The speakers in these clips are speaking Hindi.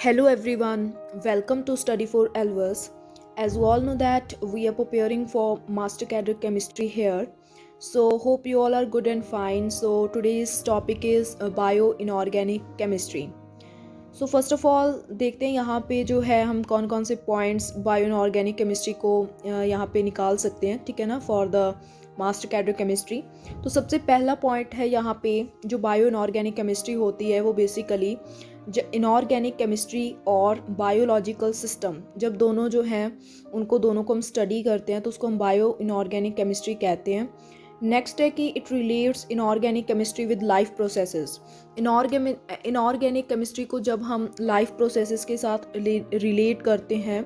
Hello everyone, welcome to Study for Elvers. As you all know that we are preparing for Master Cadre Chemistry here. So hope you all are good and fine. So today's topic is Bio-inorganic Chemistry. So first of all देखते हैं यहाँ पे जो है हम कौन कौन से पॉइंट्स बायो इनऑर्गेनिक केमिस्ट्री को यहाँ पे निकाल सकते हैं, ठीक है ना, for the master cadre chemistry. तो सबसे पहला पॉइंट है यहाँ पे जो बायो इनऑर्गेनिक केमिस्ट्री होती है वो बेसिकली इनऑर्गेनिक केमिस्ट्री और बायोलॉजिकल सिस्टम जब दोनों जो हैं उनको दोनों को हम स्टडी करते हैं तो उसको हम बायो इनऑर्गेनिक केमिस्ट्री कहते हैं। नेक्स्ट है कि it relates inorganic chemistry with life processes. Inorganic chemistry को जब हम लाइफ प्रोसेसेस के साथ रिलेट करते हैं,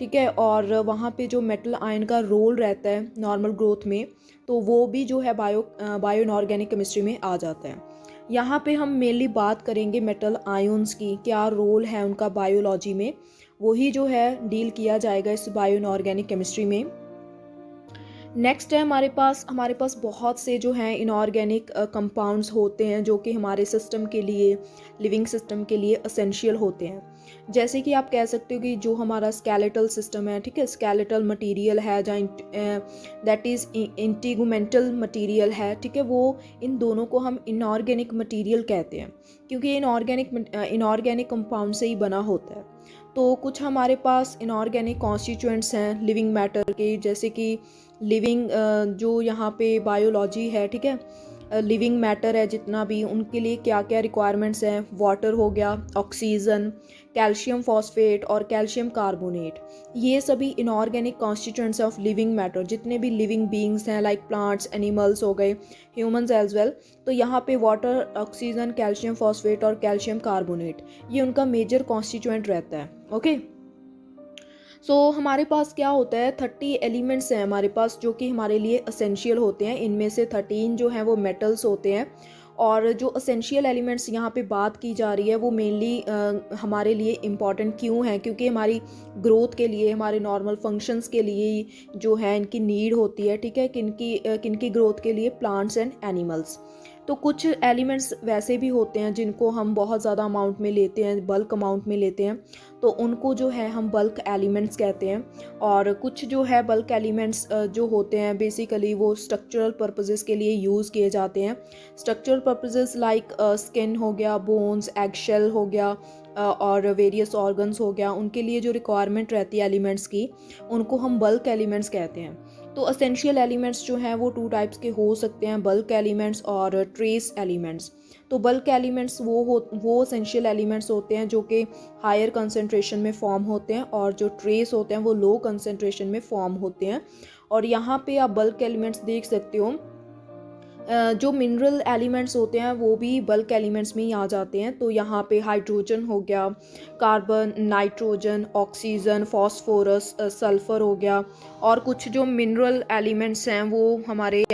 ठीक है, और वहाँ पे जो मेटल आयन का रोल रहता है नॉर्मल ग्रोथ में, तो वो भी जो है बायो इनऑर्गेनिक केमिस्ट्री में आ जाता है। यहाँ पे हम मेनली बात करेंगे मेटल आयंस की, क्या रोल है उनका बायोलॉजी में, वही जो है डील किया जाएगा इस बायो इनऑर्गेनिक केमिस्ट्री में। नेक्स्ट है हमारे पास बहुत से जो हैं इनऑर्गेनिक कंपाउंड्स होते हैं जो कि हमारे सिस्टम के लिए, लिविंग सिस्टम के लिए एसेंशियल होते हैं। जैसे कि आप कह सकते हो कि जो हमारा स्केलेटल सिस्टम है, ठीक है, स्केलेटल मटेरियल है जहाँ दैट इज़ इंटीगुमेंटल मटेरियल है, ठीक है, वो इन दोनों को हम इनऑर्गेनिक मटेरियल कहते हैं क्योंकि ये इनऑर्गेनिक कंपाउंड से ही बना होता है। तो कुछ हमारे पास इनऑर्गेनिक कॉन्स्टिट्यूएंट्स हैं लिविंग मैटर के, जैसे कि लिविंग जो यहाँ पे बायोलॉजी है, ठीक है, लिविंग मैटर है जितना भी, उनके लिए क्या क्या रिक्वायरमेंट्स हैं। वाटर हो गया, ऑक्सीजन, कैल्शियम फॉस्फेट और कैल्शियम कार्बोनेट, ये सभी inorganic constituents of living matter, जितने भी लिविंग बीइंग्स हैं लाइक प्लांट्स, एनिमल्स हो गए, ह्यूमंस एज वेल। तो यहाँ पे वाटर, ऑक्सीजन, कैल्शियम फॉस्फेट और कैल्शियम कार्बोनेट, ये उनका मेजर कॉन्स्टिट्यूएंट रहता है। ओके, सो हमारे पास क्या होता है, 30 एलिमेंट्स हैं हमारे पास जो कि हमारे लिए असेंशियल होते हैं। इनमें से 13 जो हैं वो मेटल्स होते हैं, और जो असेंशियल एलिमेंट्स यहाँ पे बात की जा रही है वो मेनली हमारे लिए इम्पॉर्टेंट क्यों हैं, क्योंकि हमारी ग्रोथ के लिए, हमारे नॉर्मल फंक्शंस के लिए जो है इनकी नीड होती है, ठीक है, किनकी ग्रोथ के लिए, प्लांट्स एंड एनिमल्स। तो कुछ एलिमेंट्स वैसे भी होते हैं जिनको हम बहुत ज़्यादा अमाउंट में लेते हैं, बल्क अमाउंट में लेते हैं, तो उनको जो है हम बल्क एलिमेंट्स कहते हैं। और कुछ जो है बल्क एलिमेंट्स जो होते हैं बेसिकली वो स्ट्रक्चरल पर्पसेस के लिए यूज़ किए जाते हैं। स्ट्रक्चरल पर्पसेस लाइक स्किन हो गया, बोन्स, एगशेल हो गया, और वेरियस ऑर्गन्स हो गया, उनके लिए जो रिक्वायरमेंट रहती है एलिमेंट्स की, उनको हम बल्क एलिमेंट्स कहते हैं। तो असेंशियल एलिमेंट्स जो हैं वो 2 टाइप्स के हो सकते हैं, बल्क एलिमेंट्स और ट्रेस एलिमेंट्स। तो बल्क एलिमेंट्स वो असेंशियल एलिमेंट्स होते हैं जो कि हायर कंसंट्रेशन में फॉर्म होते हैं, और जो ट्रेस होते हैं वो लो कंसंट्रेशन में फॉर्म होते हैं। और यहाँ पे आप बल्क एलिमेंट्स देख सकते हो, जो मिनरल एलिमेंट्स होते हैं वो भी बल्क एलिमेंट्स में ही आ जाते हैं। तो यहाँ पे हाइड्रोजन हो गया, carbon, nitrogen, oxygen, phosphorus, sulphur हो गया, और कुछ जो मिनरल एलिमेंट्स हैं वो हमारे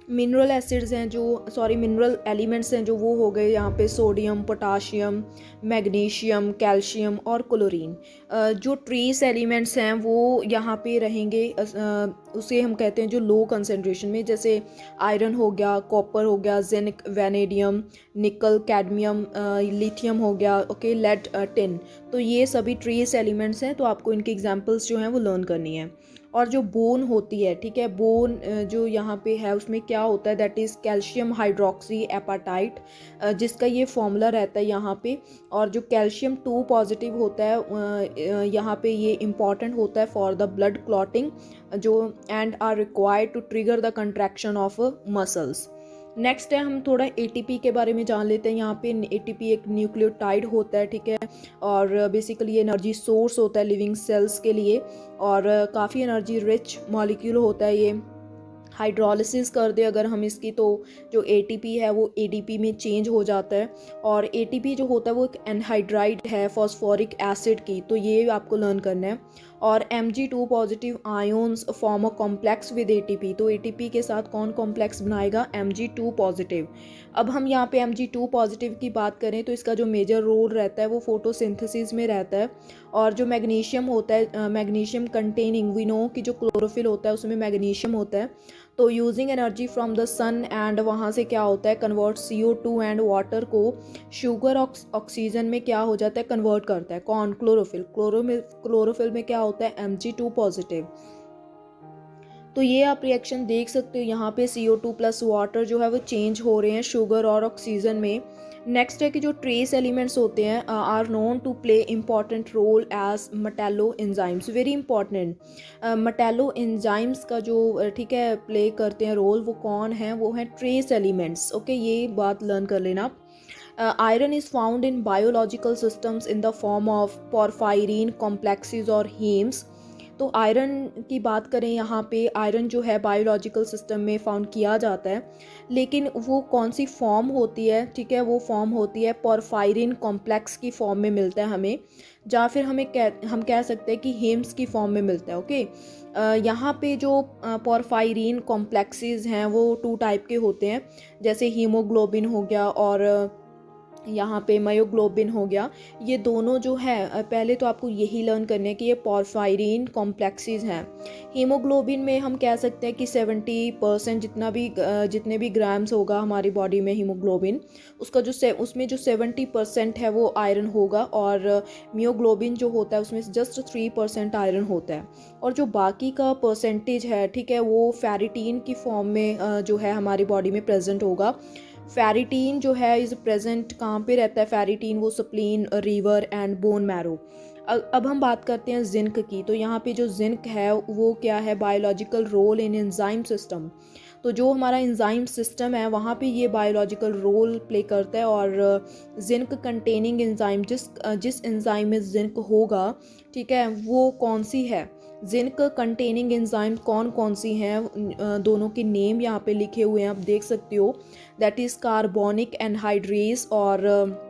मिनरल एसिड्स हैं मिनरल एलिमेंट्स हैं जो वो हो गए यहाँ पे सोडियम, पोटाशियम, मैग्नीशियम, कैल्शियम और क्लोरीन। जो ट्रेस एलिमेंट्स हैं वो यहाँ पे रहेंगे, उसे हम कहते हैं जो लो कंसंट्रेशन में, जैसे आयरन हो गया, कॉपर हो गया, जिंक, वैनेडियम, निकल, कैडमियम, लिथियम हो गया, ओके, लेड, टिन। तो ये सभी ट्रेस एलिमेंट्स हैं, तो आपको इनके एग्जांपल्स जो हैं वो लर्न करनी है। और जो बोन होती है, ठीक है, बोन जो यहाँ पे है उसमें क्या होता है, दैट इज़ कैल्शियम हाइड्रोक्सी एपाटाइट, जिसका ये फॉर्मूला रहता है यहाँ पे। और जो कैल्शियम 2 पॉजिटिव होता है यहाँ पे ये इम्पॉर्टेंट होता है फॉर द ब्लड क्लॉटिंग, जो and are required to trigger the contraction of muscles. Next है हम थोड़ा एटीपी के बारे में जान लेते हैं। यहाँ पे एटीपी एक न्यूक्लियोटाइड होता है, ठीक है, और बेसिकली ये एनर्जी सोर्स होता है लिविंग सेल्स के लिए, और काफ़ी एनर्जी रिच मॉलिक्यूल होता है ये। हाइड्रोलिसिस कर दे अगर हम इसकी, तो जो एटीपी है वो एडीपी में चेंज हो जाता है, और एटीपी जो होता है वो एक एनहाइड्राइड है फॉस्फोरिक एसिड की, तो ये आपको लर्न करना है। और Mg2 positive ions form a complex with ATP, तो एटीपी के साथ कौन कॉम्प्लेक्स बनाएगा, Mg2 पॉजिटिव। अब हम यहाँ पे Mg2 पॉजिटिव की बात करें तो इसका जो मेजर रोल रहता है वो फोटोसिंथेसिस में रहता है। और जो मैग्नीशियम होता है, मैग्नीशियम कंटेनिंग, वी नो कि जो क्लोरोफिल होता है उसमें मैग्नीशियम होता है, तो using energy from the sun and वहाँ से क्या होता है, कन्वर्ट CO2 एंड वाटर को शुगर ऑक्सीजन में क्या हो जाता है, कन्वर्ट करता है। कौन? क्लोरोफिल। क्लोरोफिल में क्या होता है, Mg2 पॉजिटिव। तो ये आप रिएक्शन देख सकते हो, यहाँ पे CO2 प्लस वाटर जो है वो चेंज हो रहे हैं शुगर और ऑक्सीजन में। नेक्स्ट है कि जो ट्रेस एलिमेंट्स होते हैं are known to play important role as metallo enzymes, very important. Metallo enzymes का जो ठीक है प्ले करते हैं रोल, वो कौन है, वो है ट्रेस एलिमेंट्स। ओके, ये बात लर्न कर लेना। Iron is found in biological systems in the form of porphyrin complexes और हीम्स। तो आयरन की बात करें, यहाँ पे आयरन जो है बायोलॉजिकल सिस्टम में फाउंड किया जाता है, लेकिन वो कौन सी फॉर्म होती है, ठीक है, वो फॉर्म होती है पोरफायरिन कॉम्प्लेक्स की फॉर्म में मिलता है हमें, या फिर हम कह सकते हैं कि हेम्स की फॉर्म में मिलता है। ओके, यहाँ पे जो पोरफायरिन कॉम्प्लेक्सेस हैं वो 2 टाइप के होते हैं, जैसे हीमोग्लोबिन हो गया और यहाँ पे मायोग्लोबिन हो गया। ये दोनों जो है पहले तो आपको यही लर्न करने है कि ये पोरफायरिन कॉम्प्लेक्सेस हैं। हीमोग्लोबिन में हम कह सकते हैं कि 70% जितने भी ग्राम्स होगा हमारी बॉडी में हीमोग्लोबिन, उसमें जो 70% है वो आयरन होगा, और मियोग्लोबिन जो होता है उसमें जस्ट 3% आयरन होता है, और जो बाकी का परसेंटेज है, ठीक है, वो फेरिटीन की फॉर्म में जो है हमारी बॉडी में प्रेजेंट होगा। फेरिटीन जो है इज़ प्रेजेंट कहाँ पे रहता है, फेरिटीन वो spleen, river and bone marrow. अब हम बात करते हैं जिंक की। तो यहाँ पे जो जिंक है वो क्या है, biological role in enzyme system. तो जो हमारा एंजाइम सिस्टम है वहाँ पे ये बायोलॉजिकल रोल प्ले करता है, और जिंक कंटेनिंग एंजाइम, जिस एंजाइम में जिंक होगा, ठीक है, वो कौन सी है, जिंक कंटेनिंग एंजाइम कौन कौन सी हैं, दोनों के नेम यहाँ पे लिखे हुए हैं, आप देख सकते हो। दैट इज़ कार्बोनिक एनहाइड्रेज, और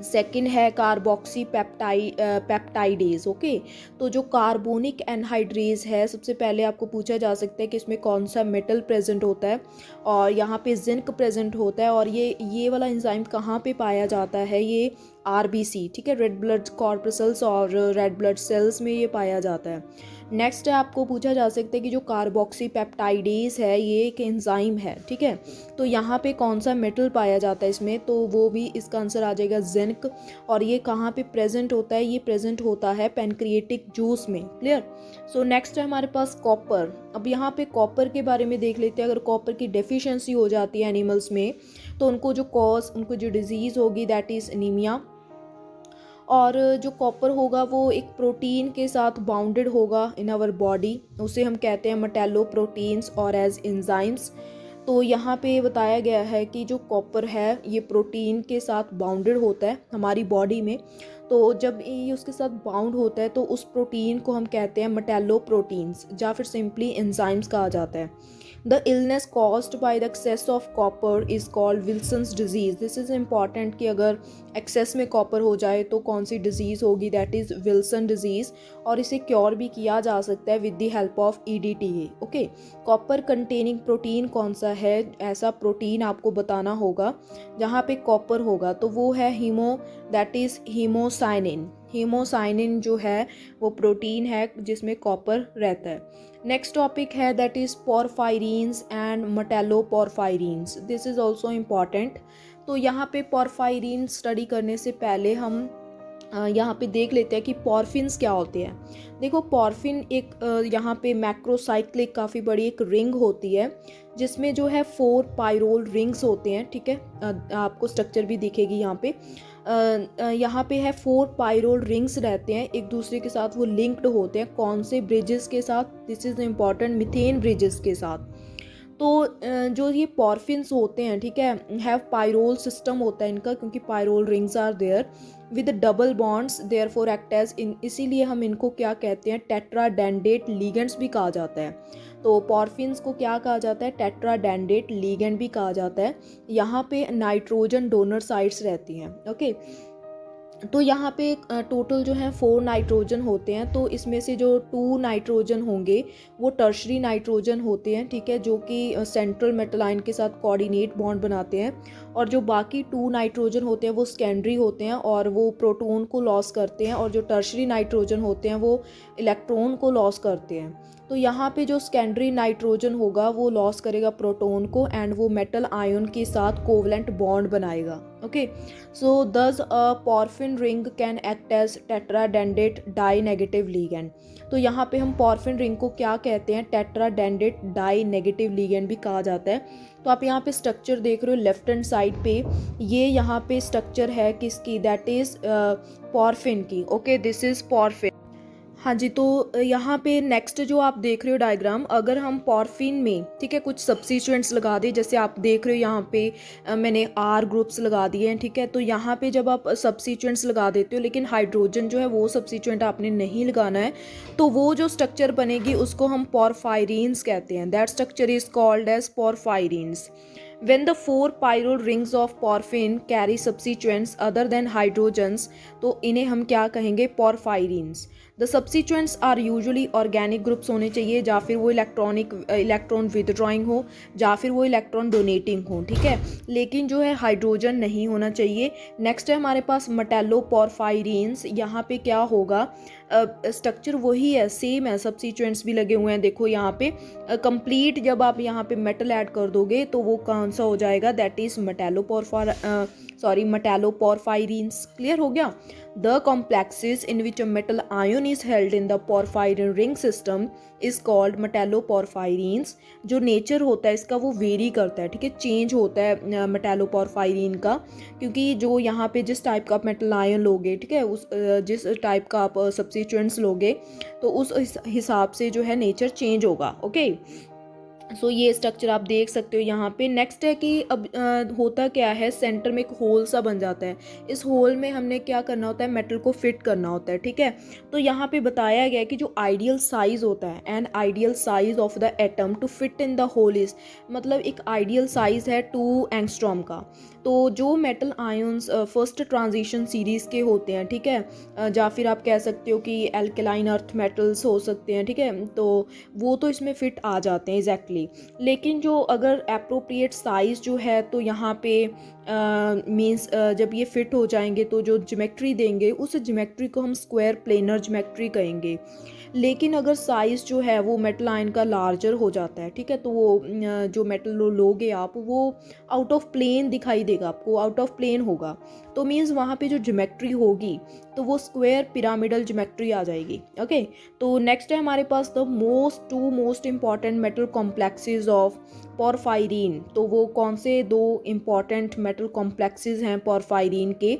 सेकंड है कार्बोक्सी पेप्टाइडेज। ओके, तो जो कार्बोनिक एनहाइड्रेज है, सबसे पहले आपको पूछा जा सकता है कि इसमें कौन सा मेटल प्रेजेंट होता है, और यहाँ पे जिंक प्रेजेंट होता है, और ये वाला एंजाइम कहाँ पे पाया जाता है, ये RBC, ठीक है, रेड ब्लड कॉर्पसल्स और रेड ब्लड सेल्स में ये पाया जाता है। नेक्स्ट है, आपको पूछा जा सकता है कि जो कार्बोक्सी पेप्टाइडेज है ये एक एंजाइम है, ठीक है, तो यहाँ पे कौन सा मेटल पाया जाता है इसमें, तो वो भी इसका आंसर आ जाएगा जिंक। और ये कहाँ पे प्रेजेंट होता है, ये प्रेजेंट होता है पैनक्रिएटिक जूस में। क्लियर। सो नेक्स्ट है हमारे पास कॉपर। अब यहाँ पे कॉपर के बारे में देख लेते हैं। अगर कॉपर की डेफिशिएंसी हो जाती है एनिमल्स में, तो उनको जो डिजीज़ होगी दैट इज़ एनीमिया। और जो कॉपर होगा वो एक प्रोटीन के साथ बाउंडेड होगा इन आवर बॉडी, उसे हम कहते हैं मेटेलो प्रोटीन्स और एज एंजाइम्स। तो यहाँ पे बताया गया है कि जो कॉपर है ये प्रोटीन के साथ बाउंडेड होता है हमारी बॉडी में। तो जब ये उसके साथ बाउंड होता है तो उस प्रोटीन को हम कहते हैं मेटेलो प्रोटीन्स, या फिर सिंपली एंजाइम्स कहा जाता है। The illness caused by the excess of copper is called Wilson's disease. This is important कि अगर एक्सेस में कॉपर हो जाए तो कौन सी डिजीज़ होगी, दैट इज़ विल्सन डिजीज़। और इसे क्योर भी किया जा सकता है with the help of EDTA। Okay, copper containing protein कौन सा है, ऐसा प्रोटीन आपको बताना होगा जहाँ पे कॉपर होगा, तो वो है दैट इज़ हीमोसाइनिन। हीमोसाइनिन जो है वो प्रोटीन है जिसमें कॉपर रहता है। नेक्स्ट टॉपिक है that is porphyrins and metalloporphyrins. This is also important. तो यहाँ पे पोरफायरिन स्टडी करने से पहले हम यहाँ पे देख लेते हैं कि पॉर्फिन्स क्या होते हैं। देखो, पॉर्फिन एक यहाँ पे मैक्रोसाइक्लिक काफ़ी बड़ी एक रिंग होती है जिसमें जो है 4 पायरोल रिंग्स होते हैं, ठीक है, आपको स्ट्रक्चर भी दिखेगी यहाँ पे। यहाँ पे है 4 पायरोल रिंग्स रहते हैं, एक दूसरे के साथ वो लिंक्ड होते हैं। कौन से ब्रिजेस के साथ, this is important, methane bridges के साथ। तो जो ये पॉर्फिन्स होते हैं, ठीक है, हैव पायरोल सिस्टम होता है इनका, क्योंकि pyrrole rings are there with double bonds therefore act as in, इसीलिए हम इनको क्या कहते हैं, टेट्राडेंडेट लिगेंड्स भी कहा जाता है। तो पॉर्फिन्स को क्या कहा जाता है, टेट्राडेंडेट लिगेंड भी कहा जाता है। यहाँ पे नाइट्रोजन डोनर साइट्स रहती हैं। ओके, तो यहाँ पे टोटल जो है 4 नाइट्रोजन होते हैं। तो इसमें से जो 2 नाइट्रोजन होंगे वो टर्शरी नाइट्रोजन होते हैं, ठीक है, जो कि सेंट्रल मेटलाइन के साथ कोऑर्डिनेट बॉन्ड बनाते हैं। और जो बाकी 2 नाइट्रोजन होते हैं वो सेकेंडरी होते हैं और वो प्रोटॉन को लॉस करते हैं, और जो टर्शरी नाइट्रोजन होते हैं वो इलेक्ट्रॉन को लॉस करते हैं। तो यहाँ पे जो सेकेंडरी नाइट्रोजन होगा वो लॉस करेगा प्रोटॉन को एंड वो मेटल आयन के साथ कोवलेंट बॉन्ड बनाएगा। Okay, so thus a porphin ring can act as tetradentate di negative ligand. तो यहाँ पे हम पॉर्फिन रिंग को क्या कहते हैं, टेट्राडेंडेट डाई नेगेटिव लिगेंड भी कहा जाता है। तो आप यहाँ पे स्ट्रक्चर देख रहे हो लेफ्ट हैंड साइड पे, ये यहाँ पे स्ट्रक्चर है किसकी, दैट इज पॉर्फिन की। Okay, this is porphin. हाँ जी, तो यहाँ पे नेक्स्ट जो आप देख रहे हो डायग्राम, अगर हम पॉर्फिन में ठीक है कुछ सब्स्टिट्यूएंट्स लगा दें, जैसे आप देख रहे हो यहाँ पे मैंने आर ग्रुप्स लगा दिए हैं, ठीक है। तो यहाँ पे जब आप सब्स्टिट्यूएंट्स लगा देते हो लेकिन हाइड्रोजन जो है वो सब्स्टिट्यूएंट आपने नहीं लगाना है, तो वो जो स्ट्रक्चर बनेगी उसको हम पॉर्फायरीन्स कहते हैं। That structure is called as porphyrins. When the four pyrrole rings of porphin carry substituents other than hydrogens, तो इन्हें हम क्या कहेंगे, porphyrines। The substituents are usually organic groups होने चाहिए, या फिर वो इलेक्ट्रॉन विदड्रॉइंग हो, या फिर वो इलेक्ट्रॉन डोनेटिंग हो, ठीक है। लेकिन जो है हाइड्रोजन नहीं होना चाहिए। नेक्स्ट है हमारे पास मेटेलो पोर्फायरीन्स। यहाँ पे क्या होगा, स्ट्रक्चर वही है, सेम है, सब्स्टिट्यूएंट्स भी लगे हुए हैं। देखो यहाँ पे कंप्लीट जब आप यहाँ पे मेटल ऐड कर दोगे तो वो कौन सा हो जाएगा, दैट इज मेटेलोपोरफायरीन्स। क्लियर हो गया। The complexes in which a metal ion is held in the porphyrin ring system is called metalloporphyrins. जो नेचर होता है इसका वो वेरी करता है, ठीक है, चेंज होता है मेटेलोपोरफायरीन का, क्योंकि जो यहाँ पे जिस टाइप का आप मेटल आयन लोगे, ठीक है, उस जिस टाइप का आप सब्स्टिट्यूएंट्स लोगे तो उस हिसाब से जो है नेचर चेंज होगा। ओके, सो ये स्ट्रक्चर आप देख सकते हो यहाँ पे। नेक्स्ट है कि अब होता क्या है, सेंटर में एक होल सा बन जाता है। इस होल में हमने क्या करना होता है, मेटल को फिट करना होता है, ठीक है। तो यहाँ पे बताया गया है कि जो आइडियल साइज होता है, an ideal size of the atom to fit in the hole is, मतलब एक आइडियल साइज है 2 एंगस्ट्रॉम का। तो जो metal ions first transition series के होते हैं, ठीक है, या फिर आप कह सकते हो कि एल्केलाइन अर्थ मेटल्स हो सकते हैं, ठीक है, तो वो तो इसमें फिट आ जाते हैं एग्जैक्टली। लेकिन जो अगर एप्रोप्रिएट साइज जो है, तो यहाँ पे मीन्स जब ये फिट हो जाएंगे तो जो ज्योमेट्री देंगे उस ज्योमेट्री को हम स्क्वायर प्लेनर ज्योमेट्री कहेंगे। लेकिन अगर साइज़ जो है वो मेटल आयन का लार्जर हो जाता है, ठीक है, तो वो जो मेटल लोगे आप वो आउट ऑफ प्लेन दिखाई देगा, आपको आउट ऑफ प्लेन होगा। तो मीन्स वहाँ पे जो ज्योमेट्री होगी तो वो स्क्वायर पिरामिडल ज्योमेट्री आ जाएगी। ओके, तो नेक्स्ट है हमारे पास the most important metal complexes of porphyrin. तो वो कौन से 2 इंपॉर्टेंट मेटल कॉम्प्लेक्सेस हैं पोरफायरीन के,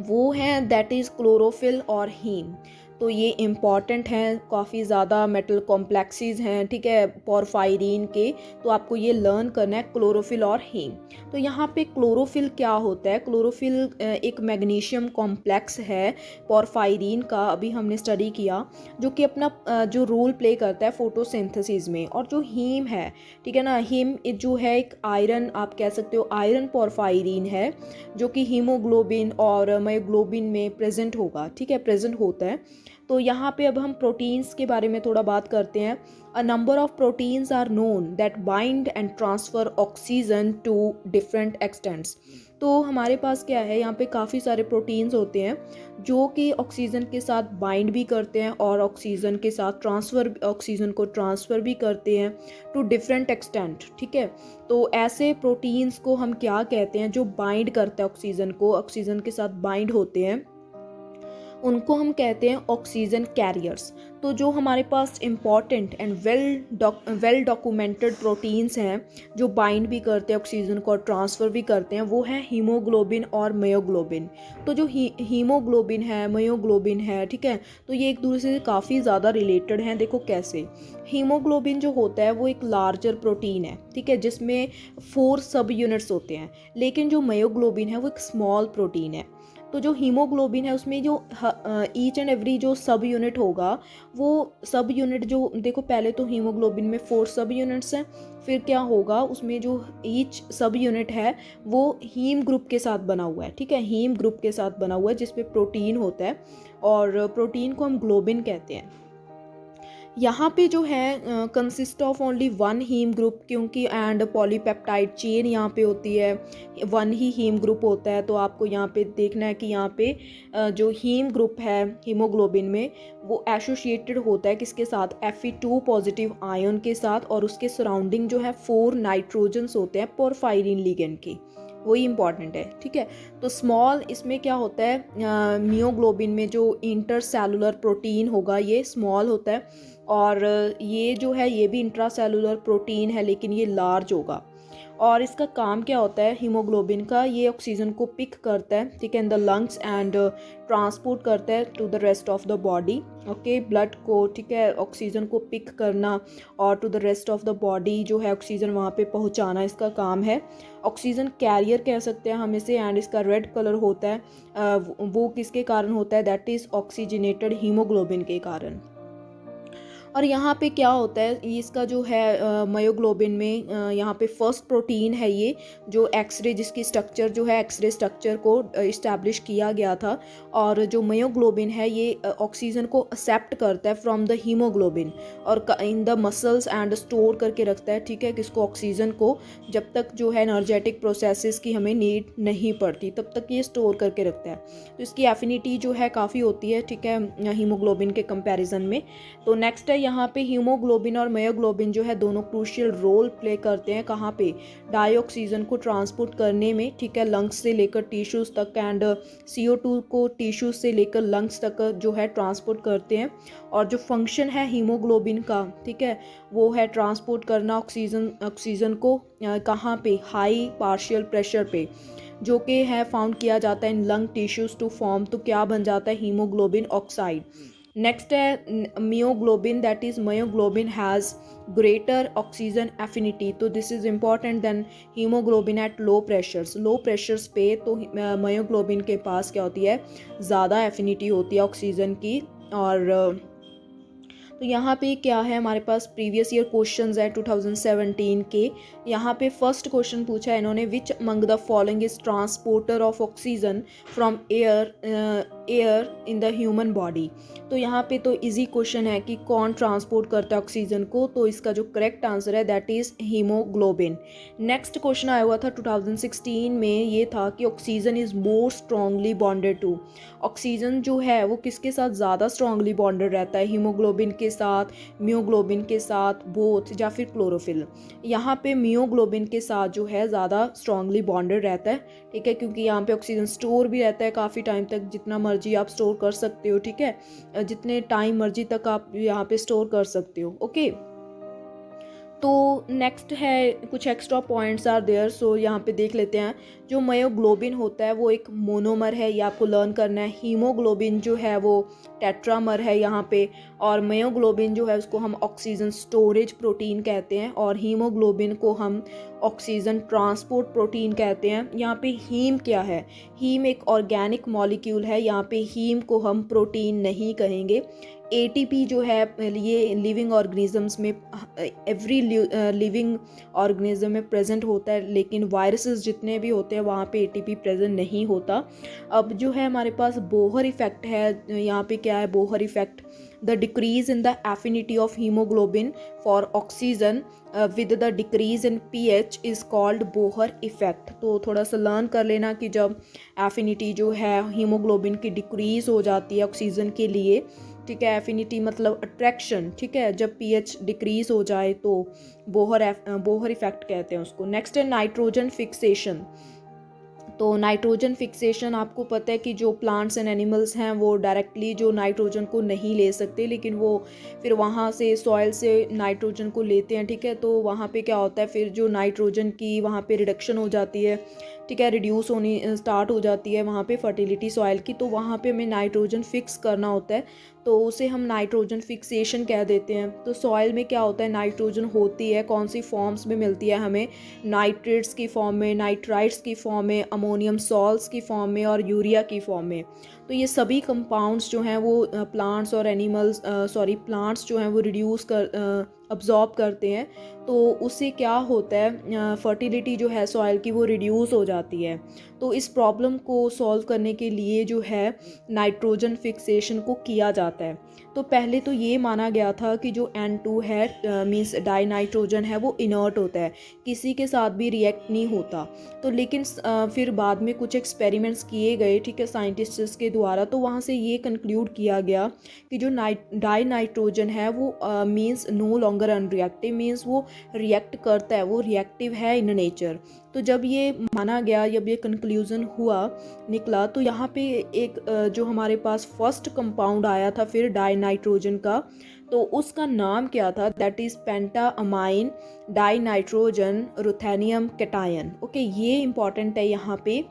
वो हैं दैट इज़ क्लोरोफिल और हीम। तो ये इम्पॉर्टेंट हैं, काफ़ी ज़्यादा मेटल कॉम्प्लेक्सेस हैं, ठीक है, पोरफायरीन के। तो आपको ये लर्न करना है क्लोरोफिल और हीम। तो यहाँ पे क्लोरोफिल क्या होता है, क्लोरोफिल एक मैग्नीशियम कॉम्प्लेक्स है पोरफायरीन का, अभी हमने स्टडी किया, जो कि अपना जो रोल प्ले करता है फोटोसिंथेसिस में। और जो हीम है, ठीक है ना, हीम जो है एक आयरन, आप कह सकते हो आयरन पोरफायरीन है, जो कि हीमोग्लोबिन और मायोग्लोबिन में प्रेजेंट होगा, ठीक है, प्रेजेंट होता है। तो यहाँ पे अब हम प्रोटीन्स के बारे में थोड़ा बात करते हैं। A number of proteins are known that bind and transfer oxygen to different extents. तो हमारे पास क्या है, यहाँ पे काफ़ी सारे प्रोटीन्स होते हैं जो कि ऑक्सीजन के साथ बाइंड भी करते हैं और ऑक्सीजन के साथ ऑक्सीजन को ट्रांसफ़र भी करते हैं टू डिफरेंट एक्सटेंट, ठीक है। तो ऐसे प्रोटीन्स को हम क्या कहते हैं, जो बाइंड करते हैं ऑक्सीजन को, ऑक्सीजन के साथ बाइंड होते हैं, उनको हम कहते हैं ऑक्सीजन कैरियर्स। तो जो हमारे पास important and well documented proteins हैं जो बाइंड भी करते हैं ऑक्सीजन को और ट्रांसफ़र भी करते हैं, वो हैं हीमोग्लोबिन और मायोग्लोबिन। तो जो हीमोग्लोबिन है, मायोग्लोबिन है, ठीक है, तो ये एक दूसरे से काफ़ी ज़्यादा रिलेटेड हैं। देखो कैसे, हीमोग्लोबिन जो होता है वो एक लार्जर प्रोटीन है, ठीक है, जिसमें 4 सब यूनिट्स होते हैं। लेकिन जो मायोग्लोबिन है वो एक स्मॉल प्रोटीन है। तो जो हीमोग्लोबिन है उसमें जो ईच एंड एवरी जो सब यूनिट होगा, वो सब यूनिट जो देखो, पहले तो हीमोग्लोबिन में 4 सब यूनिट्स हैं, फिर क्या होगा उसमें जो ईच सब यूनिट है वो हीम ग्रुप के साथ बना हुआ है, ठीक है, हीम ग्रुप के साथ बना हुआ है जिसपे प्रोटीन होता है, और प्रोटीन को हम ग्लोबिन कहते हैं। यहाँ पे जो है consist of only one heme group, क्योंकि एंड पॉलीपेप्टाइड चेन यहाँ पे होती है, वन ही हीम ग्रुप होता है। तो आपको यहाँ पे देखना है कि यहाँ पे जो हीम ग्रुप है हीमोग्लोबिन में, वो एसोसिएटेड होता है किसके साथ, Fe2 पॉजिटिव आयन के साथ, और उसके सराउंडिंग जो है 4 नाइट्रोजन्स होते हैं पोरफायरिन लिगेंड के, वही इंपॉर्टेंट है, ठीक है। तो स्मॉल इसमें क्या होता है, मियोग्लोबिन में जो इंटरसेलुलर प्रोटीन होगा ये स्मॉल होता है, और ये जो है ये भी इंट्रासेलुलर प्रोटीन है लेकिन ये लार्ज होगा। और इसका काम क्या होता है हीमोग्लोबिन का, ये ऑक्सीजन को पिक करता है, ठीक है, in the lungs and transport करता है to the rest of the body. Okay, blood को, ठीक है, ऑक्सीजन को पिक करना और to the rest of the body जो है ऑक्सीजन वहाँ पे पहुँचाना इसका काम है। ऑक्सीजन कैरियर कह सकते हैं हम इसे, एंड इसका रेड कलर होता है, वो किसके कारण होता है, दैट इज़ ऑक्सीजनेटेड हीमोग्लोबिन के कारण। और यहाँ पे क्या होता है, इसका जो है मायोग्लोबिन में यहाँ पे फर्स्ट प्रोटीन है ये, जो एक्सरे, जिसकी स्ट्रक्चर जो है एक्सरे स्ट्रक्चर को इस्टेब्लिश किया गया था। और जो मायोग्लोबिन है ये ऑक्सीजन को एक्सेप्ट करता है फ्रॉम द हीमोग्लोबिन और in the muscles and store करके रखता है, ठीक है, किसको, ऑक्सीजन को, जब तक जो है एनर्जेटिक प्रोसेसेस की हमें नीड नहीं पड़ती तब तक ये स्टोर करके रखता है। तो इसकी एफिनिटी जो है काफ़ी होती है, ठीक है, हीमोग्लोबिन के कंपैरिजन में। तो नेक्स्ट है यहाँ पे हीमोग्लोबिन और मायोग्लोबिन जो है दोनों क्रूशियल रोल प्ले करते हैं, कहाँ पे, डाइऑक्सीजन को ट्रांसपोर्ट करने में, ठीक है, लंग्स से लेकर टिश्यूज़ तक, एंड CO2 को टिश्यूज़ से लेकर लंग्स तक जो है ट्रांसपोर्ट करते हैं। और जो फंक्शन है हीमोग्लोबिन का, ठीक है, वो है ट्रांसपोर्ट करना ऑक्सीजन को कहाँ पे, हाई पार्शियल प्रेशर पे, जो कि है फाउंड किया जाता है in lung tissues to form, तो क्या बन जाता है, हीमोग्लोबिन ऑक्साइड। नेक्स्ट है myoglobin, that is myoglobin has greater oxygen affinity, तो this is important than haemoglobin at low pressures. Low pressures पे तो मायोग्लोबिन के पास क्या होती है, ज़्यादा एफिनिटी होती है ऑक्सीजन की। और तो यहाँ पे क्या है, हमारे पास प्रीवियस ईयर क्वेश्चंस है 2017 के। यहाँ पे फर्स्ट क्वेश्चन पूछा है इन्होंने, which among the following is transporter of oxygen from air in the human body. तो यहाँ पे तो इजी क्वेश्चन है कि कौन ट्रांसपोर्ट करता है ऑक्सीजन को, तो इसका जो करेक्ट आंसर है that is haemoglobin. Next question आया हुआ था 2016 में, ये था कि oxygen is more strongly bonded to, oxygen जो है वो किसके साथ ज़्यादा स्ट्रांगली बॉन्डेड रहता है, हीमोग्लोबिन के साथ, मियोग्लोबिन के साथ, बोथ, या फिर क्लोरोफिल। यहाँ पे मियोग्लोबिन के साथ जो है ज़्यादा स्ट्रांगली बॉन्डेड रहता है, ठीक है, क्योंकि यहाँ पे ऑक्सीजन स्टोर भी रहता है काफ़ी टाइम तक, जितना मर्जी आप स्टोर कर सकते हो, ठीक है, जितने टाइम मर्जी तक आप यहाँ पे स्टोर कर सकते हो। ओके, तो नेक्स्ट है कुछ एक्स्ट्रा पॉइंट्स आर देयर, सो यहाँ पे देख लेते हैं। जो मायोग्लोबिन होता है वो एक मोनोमर है, ये आपको लर्न करना है। हीमोग्लोबिन जो है वो टेट्रामर है यहाँ पे, और मायोग्लोबिन जो है उसको हम ऑक्सीजन स्टोरेज प्रोटीन कहते हैं, और हीमोग्लोबिन को हम ऑक्सीजन ट्रांसपोर्ट प्रोटीन कहते हैं। यहाँ पे हीम क्या है, हीम एक ऑर्गेनिक मॉलिक्यूल है, यहाँ पे हीम को हम प्रोटीन नहीं कहेंगे। ATP जो है ये लिविंग ऑर्गेनिजम्स में, एवरी लिविंग ऑर्गेनिज्म में प्रेजेंट होता है, लेकिन वायरसेस जितने भी होते हैं वहाँ पे ATP प्रेजेंट नहीं होता। अब जो है हमारे पास बोहर इफेक्ट है, यहाँ पे क्या है Bohr effect, the decrease in the affinity of haemoglobin for oxygen with the decrease in pH is called Bohr effect. तो थोड़ा सा लर्न कर लेना कि जब एफिनिटी जो है हीमोग्लोबिन की डिक्रीज हो जाती है ऑक्सीजन के लिए, ठीक है, एफिनिटी मतलब अट्रैक्शन, ठीक है, जब pH डिक्रीज हो जाए तो बोहर इफेक्ट कहते हैं उसको। नेक्स्ट है नाइट्रोजन फिक्सेशन। तो नाइट्रोजन फिक्सेशन, आपको पता है कि जो प्लांट्स एंड एनिमल्स हैं वो डायरेक्टली जो नाइट्रोजन को नहीं ले सकते, लेकिन वो फिर वहाँ से सॉइल से नाइट्रोजन को लेते हैं, ठीक है, तो वहाँ पे क्या होता है, फिर जो नाइट्रोजन की वहाँ पे रिडक्शन हो जाती है, ठीक है, रिड्यूस होनी स्टार्ट हो जाती है वहाँ पे फर्टिलिटी सॉइल की, तो वहाँ पे हमें नाइट्रोजन फिक्स करना होता है, तो उसे हम नाइट्रोजन फिक्सेशन कह देते हैं। तो सॉइल में क्या होता है, नाइट्रोजन होती है, कौन सी फॉर्म्स में मिलती है हमें, नाइट्रेट्स की फॉर्म में, नाइट्राइट्स की फॉर्म में, अमोनियम सॉल्ट्स की फॉर्म में, और यूरिया की फॉर्म में। तो ये सभी कंपाउंड्स जो हैं वो प्लांट्स और एनिमल्स प्लांट्स जो हैं वो रिड्यूस कर अब्जॉर्ब करते हैं। तो उससे क्या होता है, फर्टिलिटी जो है सॉइल की वो रिड्यूस हो जाती है। तो इस प्रॉब्लम को सॉल्व करने के लिए जो है नाइट्रोजन फिक्सेशन को किया जाता है। तो पहले तो ये माना गया था कि जो N2 है मींस डाई नाइट्रोजन है वो इनर्ट होता है, किसी के साथ भी रिएक्ट नहीं होता। तो लेकिन फिर बाद में कुछ एक्सपेरिमेंट्स किए गए, ठीक है, साइंटिस्ट्स के द्वारा। तो वहाँ से ये कंक्लूड किया गया कि जो डाई नाइट्रोजन है वो means no longer unreactive, means वो रिएक्ट करता है, वो रिएक्टिव है इन नेचर। तो जब ये माना गया, जब ये कंक्लूजन हुआ निकला, तो यहाँ पे एक जो हमारे पास फर्स्ट कंपाउंड आया था फिर डाई नाइट्रोजन का, तो उसका नाम क्या था, that is penta amine die nitrogen ruthenium cation. Okay, ये इंपॉर्टेंट है यहाँ पे।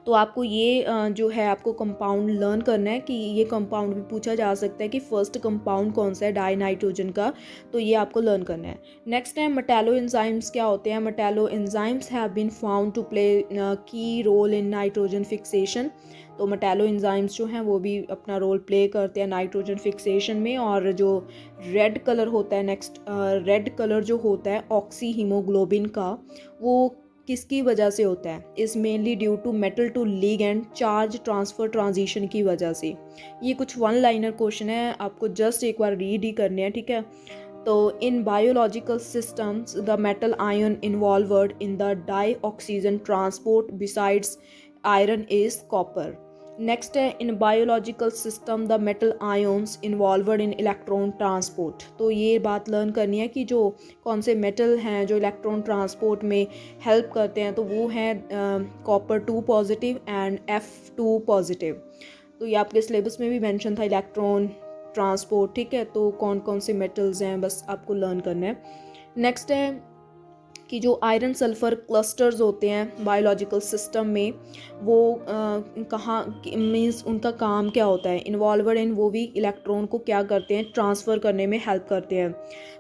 तो आपको ये जो है आपको कंपाउंड लर्न करना है कि ये कंपाउंड भी पूछा जा सकता है कि फर्स्ट कंपाउंड कौन सा है डाई नाइट्रोजन का, तो ये आपको लर्न करना है। नेक्स्ट है मेटालो एंजाइम्स क्या होते हैं। Metallo enzymes have been found to play key role in nitrogen fixation. तो मेटालो एंजाइम्स जो हैं वो भी अपना रोल प्ले करते हैं नाइट्रोजन फिक्सेशन में। और जो रेड कलर होता है, नेक्स्ट रेड कलर जो होता है ऑक्सी हीमोग्लोबिन का, वो किसकी वजह से होता है, is mainly due to metal to ligand charge transfer transition की वजह से। ये कुछ वन लाइनर क्वेश्चन है, आपको जस्ट एक बार रीड ही करने हैं, ठीक है। तो in biological systems the metal ion involved in the di oxygen transport besides iron is copper. Next है in biological system the metal ions involved in electron transport. तो ये बात लर्न करनी है कि जो कौन से मेटल हैं जो इलेक्ट्रॉन ट्रांसपोर्ट में हेल्प करते हैं, तो वो हैं copper 2 positive and F2 positive. तो ये आपके सिलेबस में भी मेंशन था इलेक्ट्रॉन ट्रांसपोर्ट, ठीक है। तो कौन कौन से मेटल्स हैं बस आपको लर्न करना है। नेक्स्ट है कि जो आयरन सल्फ़र क्लस्टर्स होते हैं बायोलॉजिकल सिस्टम में, वो कहाँ मींस उनका काम क्या होता है, इन्वॉल्वड इन, वो भी इलेक्ट्रॉन को क्या करते हैं, ट्रांसफ़र करने में हेल्प करते हैं।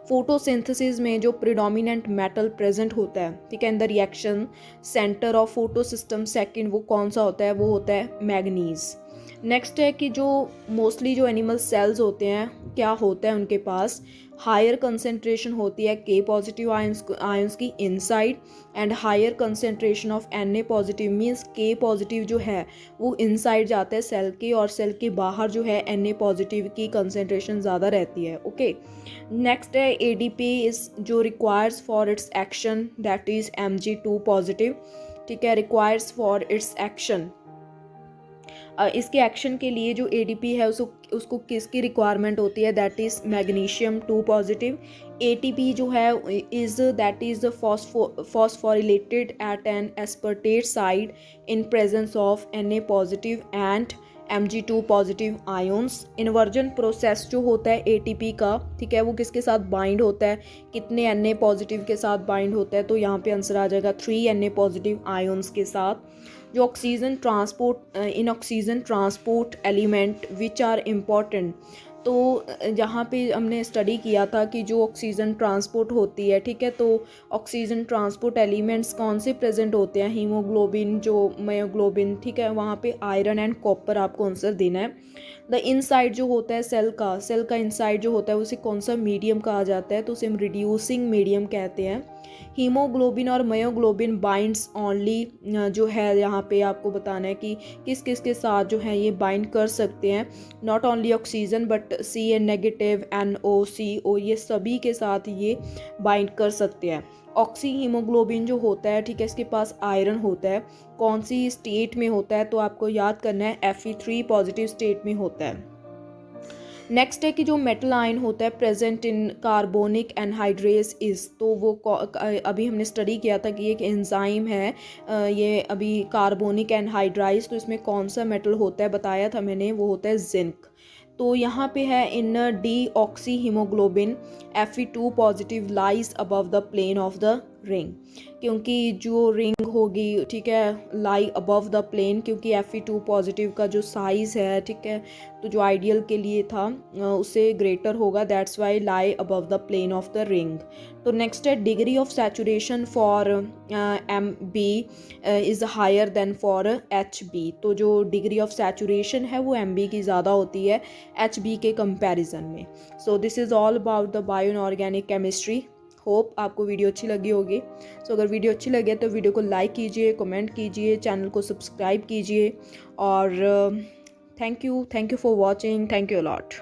फोटोसिंथेसिस में जो प्रिडोमिनेंट मेटल प्रेजेंट होता है, ठीक है, in the reaction centre of photosystem second, वो कौन सा होता है, वो होता है मैग्नीज। नेक्स्ट है कि जो मोस्टली जो एनिमल सेल्स होते हैं क्या होता है उनके पास हायर कंसेंट्रेशन होती है के पॉजिटिव आयंस की inside and higher concentration of Na positive, means K positive जो है वो इनसाइड जाता है सेल के, और सेल के बाहर जो है Na पॉजिटिव की कंसेंट्रेशन ज़्यादा रहती है। ओके, नेक्स्ट है ADP इज जो requires for its action that is Mg2 positive, ठीक है, रिक्वायर्स फॉर इट्स एक्शन। इसके एक्शन के लिए जो ADP है उसको किसकी रिक्वायरमेंट होती है, that is magnesium 2 positive. ATP जो है is that is phosphorylated at an aspartate side in presence of Na positive and Mg2 positive ions. Inversion process जो होता है ATP का, ठीक है, वो किसके साथ बाइंड होता है, कितने Na पॉजिटिव के साथ बाइंड होता है, तो यहाँ पे आंसर आ जाएगा 3 Na पॉजिटिव आयंस के साथ। जो oxygen transport in oxygen transport element which are important, तो यहाँ पे हमने स्टडी किया था कि जो ऑक्सीजन ट्रांसपोर्ट होती है, ठीक है, तो ऑक्सीजन ट्रांसपोर्ट एलिमेंट्स कौन से प्रेजेंट होते हैं, हीमोग्लोबिन, जो मायोग्लोबिन, ठीक है, वहाँ पे आयरन एंड कॉपर आपको आंसर देना है। द इनसाइड जो होता है सेल का इनसाइड जो होता है उसे कौन सा मीडियम कहा जाता है, तो उसे हम रिड्यूसिंग मीडियम कहते हैं। हीमोग्लोबिन और मायोग्लोबिन बाइंड्स ओनली, जो है यहाँ पे आपको बताना है कि किस किस के साथ जो है ये बाइंड कर सकते हैं, not only oxygen but Ca negative NOCO, ये सभी के साथ ये बाइंड कर सकते हैं। ऑक्सी हीमोग्लोबिन जो होता है, ठीक है, इसके पास आयरन होता है, कौन सी स्टेट में होता है, तो आपको याद करना है Fe3 पॉजिटिव स्टेट में होता है। नेक्स्ट है कि जो मेटल आयन होता है present in carbonic anhydrase is, तो वो अभी हमने स्टडी किया था कि एक एंजाइम है ये अभी कार्बोनिक एनहाइड्राइज, तो इसमें कौन सा मेटल होता है बताया था मैंने, वो होता है जिंक। तो यहाँ पे है in deoxy haemoglobin Fe2 positive lies above the plane of the ring, क्योंकि जो रिंग होगी, ठीक है, लाई अबव द प्लेन, क्योंकि Fe2 पॉजिटिव का जो साइज़ है, ठीक है, तो जो आइडियल के लिए था उससे ग्रेटर होगा, that's why lie above the plane of the ring. तो नेक्स्ट है degree of saturation for Mb is higher than for Hb। तो जो डिग्री ऑफ सैचुरेशन है वो Mb की ज़्यादा होती है Hb के कंपैरिजन में। So this is all about the bio inorganic chemistry. Hope आपको वीडियो अच्छी लगी होगी। सो अगर वीडियो अच्छी लगे तो वीडियो को लाइक कीजिए, कमेंट कीजिए, चैनल को सब्सक्राइब कीजिए और thank you for watching. Thank you a lot.